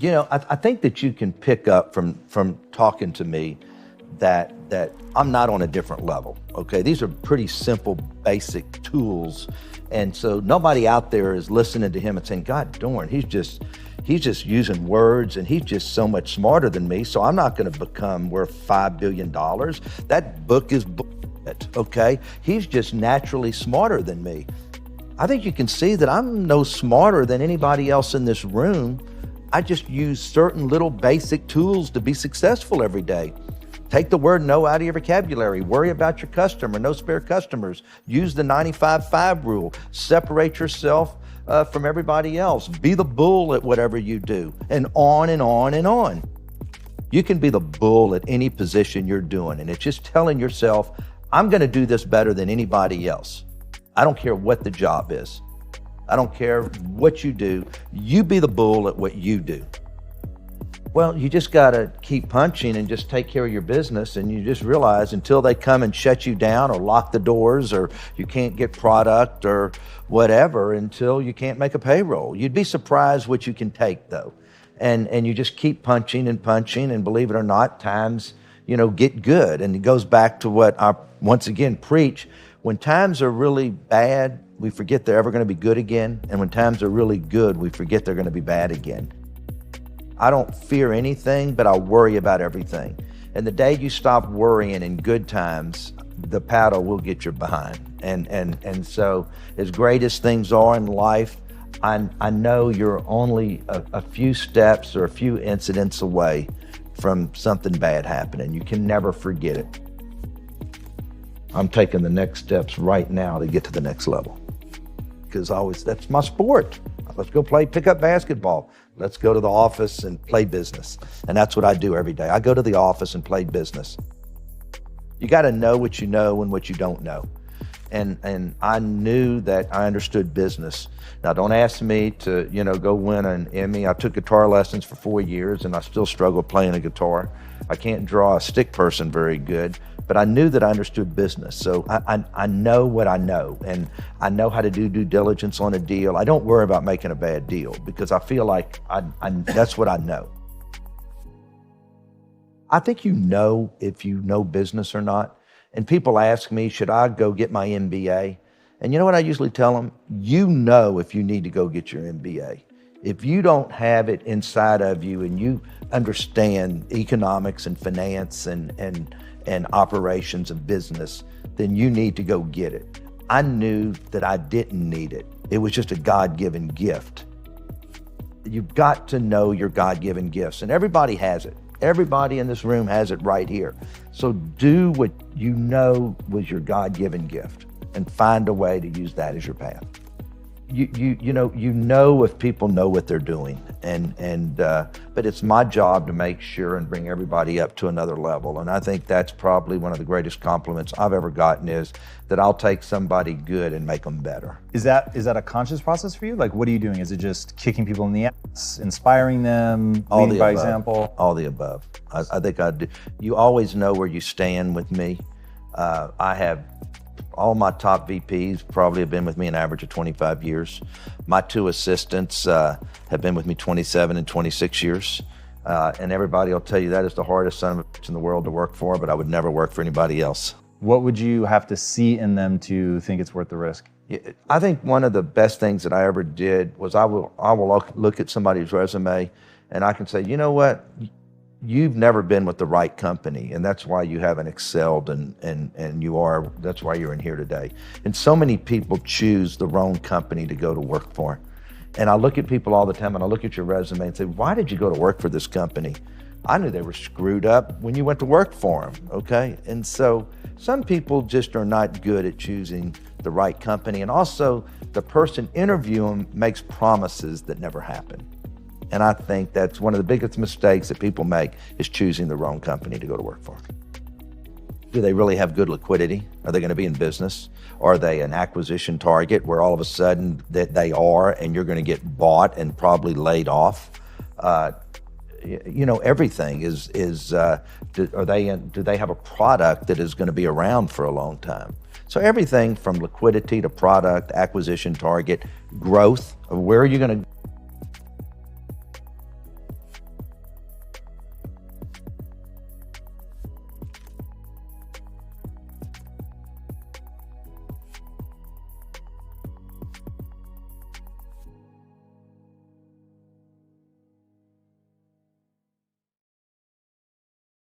You know, I think that you can pick up from talking to me that I'm not on a different level, okay? These are pretty simple, basic tools. And so nobody out there is listening to him and saying, God darn, he's just using words and he's just so much smarter than me, so I'm not gonna become worth $5 billion. That book is bullshit, okay? He's just naturally smarter than me. I think you can see that I'm no smarter than anybody else in this room. I just use certain little basic tools to be successful every day. Take the word no out of your vocabulary. Worry about your customer, no spare customers. Use the 95-5 rule. Separate yourself from everybody else. Be the bull at whatever you do, and on and on and on. You can be the bull at any position you're doing, and it's just telling yourself, I'm gonna do this better than anybody else. I don't care what the job is. I don't care what you do. You be the bull at what you do. Well, you just gotta keep punching and just take care of your business, and you just realize until they come and shut you down or lock the doors or you can't get product or whatever, until you can't make a payroll. You'd be surprised what you can take though. And you just keep punching, and believe it or not, times, get good. And it goes back to what I once again preach. When times are really bad, we forget they're ever gonna be good again. And when times are really good, we forget they're gonna be bad again. I don't fear anything, but I worry about everything. And the day you stop worrying in good times, the paddle will get you behind. And so as great as things are in life, I know you're only a few steps or a few incidents away from something bad happening. You can never forget it. I'm taking the next steps right now to get to the next level. Because that's my sport. Let's go play pickup basketball. Let's go to the office and play business. And that's what I do every day. I go to the office and play business. You gotta know what you know and what you don't know. And I knew that I understood business. Now don't ask me to, go win an Emmy. I took guitar lessons for 4 years and I still struggle playing a guitar. I can't draw a stick person very good, but I knew that I understood business. So I know what I know, and I know how to do due diligence on a deal. I don't worry about making a bad deal because I feel like that's what I know. I think if you know business or not. And people ask me, should I go get my MBA? And you know what I usually tell them? You know if you need to go get your MBA. If you don't have it inside of you and you understand economics and finance and operations of business, then you need to go get it. I knew that I didn't need it. It was just a God-given gift. You've got to know your God-given gifts, and everybody has it. Everybody in this room has it right here. So do what you know was your God-given gift and find a way to use that as your path. You know if people know what they're doing, but it's my job to make sure and bring everybody up to another level. And I think that's probably one of the greatest compliments I've ever gotten, is that I'll take somebody good and make them better. Is that a conscious process for you? Like, what are you doing? Is it just kicking people in the ass, inspiring them, leading by example? All the above. I think I do. You always know where you stand with me. I have all my top VPs probably have been with me an average of 25 years. My 2 assistants have been with me 27 and 26 years. And everybody will tell you that is the hardest son of a bitch in the world to work for, but I would never work for anybody else. What would you have to see in them to think it's worth the risk? I think one of the best things that I ever did was I will look at somebody's resume and I can say, you know what? You've never been with the right company, and that's why you haven't excelled, and that's why you're in here today. And so many people choose the wrong company to go to work for. And I look at people all the time, and I look at your resume and say, why did you go to work for this company? I knew they were screwed up when you went to work for them, okay? And so some people just are not good at choosing the right company, and also the person interviewing makes promises that never happen. And I think that's one of the biggest mistakes that people make, is choosing the wrong company to go to work for. Do they really have good liquidity? Are they going to be in business? Are they an acquisition target where all of a sudden that they are and you're going to get bought and probably laid off? Everything is do they have a product that is going to be around for a long time? So everything from liquidity to product, acquisition target, growth, where are you going to